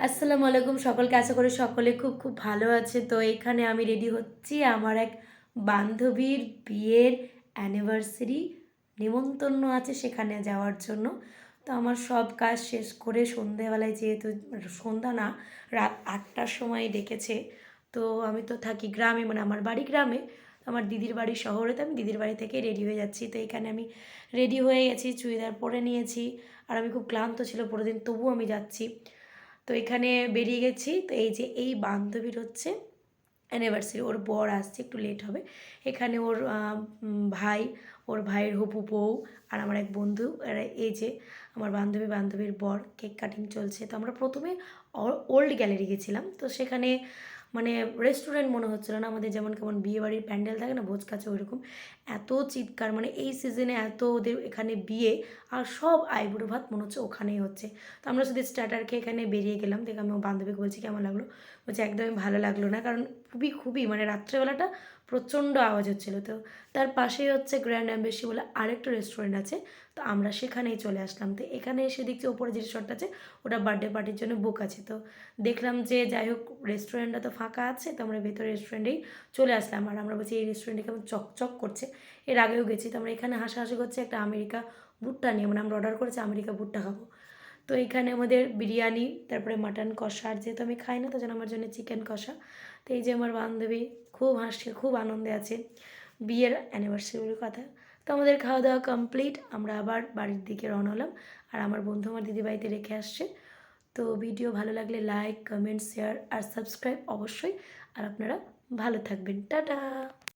আসসালামু আলাইকুম সকলকে, আশা করি সকলে খুব খুব ভালো আছে। তো এখানে আমি রেডি হচ্ছি আমার এক বান্ধবীর বিয়ের অ্যানিভার্সারি নেমন্তন্ন আছে সেখানে যাওয়ার জন্য। তো আমার সব কাজ শেষ করে সন্ধেবেলায়, যেহেতু সন্ধ্যা না, রাত 8টার সময় ডেকেছে। তো আমি তো থাকি গ্রামে, মানে আমার বাড়ি গ্রামে, আমার দিদির বাড়ি শহরে। তো আমি দিদির বাড়ি থেকে রেডি হয়ে যাচ্ছি। তো এখানে আমি রেডি হয়ে গেছি, চুড়িদার পরে নিয়েছি। আর আমি খুব ক্লান্ত ছিল পরের দিন, তবুও আমি যাচ্ছি। তো এখানে বেরিয়ে গেছি। তো এই যে এই বান্ধবীর হচ্ছে অ্যানিভার্সারি, ওর বর আসছে, একটু লেট হবে। এখানে ওর ভাই, ওর ভাইয়ের হবু বউ, আর আমার এক বন্ধু, এই যে আমার বান্ধবীর বর, কেক কাটিং চলছে। তো আমরা প্রথমে ওল্ড গ্যালারি গেছিলাম। তো সেখানে মানে রেস্টুরেন্ট মনে হচ্ছিলো না, আমাদের যেমন কেমন বিয়েবাড়ির প্যান্ডেল থাকে না, ভোজ কাছে, ওইরকম। এত চিৎকার, মানে এই সিজনে এত ওদের এখানে বিয়ে, আর সব আইবুড়ো ভাত মনে হচ্ছে ওখানেই হচ্ছে। তো আমরা শুধু স্টার্টার খেয়ে এখানে বেরিয়ে গেলাম। দেখে আমি আমার বান্ধবীকে বলছি কেমন লাগলো, বলছে একদমই ভালো লাগলো না, কারণ খুবই মানে রাত্রেবেলাটা প্রচণ্ড আওয়াজ হচ্ছিলো। তো তার পাশেই হচ্ছে গ্র্যান্ড অ্যাম্বাসি বলে আরেকটা রেস্টুরেন্ট আছে। তো আমরা সেখানেই চলে আসলাম। তো এখানে এসে দেখছি ওপরে যে রিসর্টটা আছে ওটা বার্থডে পার্টির জন্য বুক আছে। তো দেখলাম যে যাই হোক রেস্টুরেন্টটা তো ফাঁকা আছে, তো আমরা ভেতরে রেস্টুরেন্টেই চলে আসলাম। আর আমরা বলছি এই রেস্টুরেন্টে কেমন চকচক করছে, এর আগেও গেছি। তো আমরা এখানে হাসাহাসি করছি একটা আমেরিকা ভুট্টা নিয়ে, মানে আমরা অর্ডার করেছি আমেরিকা ভুট্টা খাবো। তো এইখানে আমাদের বিরিয়ানি, তারপরে মাটন কষা, আর যেহেতু আমি খাই না তো যেন আমার জন্য চিকেন কষা। তো এই যে আমার বান্ধবী খুব হাসছে, খুব আনন্দে আছে, বিয়ের অ্যানিভার্সারির কথা। তো আমাদের খাওয়া দাওয়া কমপ্লিট, আমরা আবার বাড়ির দিকে রওনা হলাম। আর আমার বন্ধু আমার দিদিবাড়িতে রেখে আসছে। তো ভিডিও ভালো লাগলে লাইক, কমেন্ট, শেয়ার আর সাবস্ক্রাইব অবশ্যই। আর আপনারা ভালো থাকবেন, টাটা।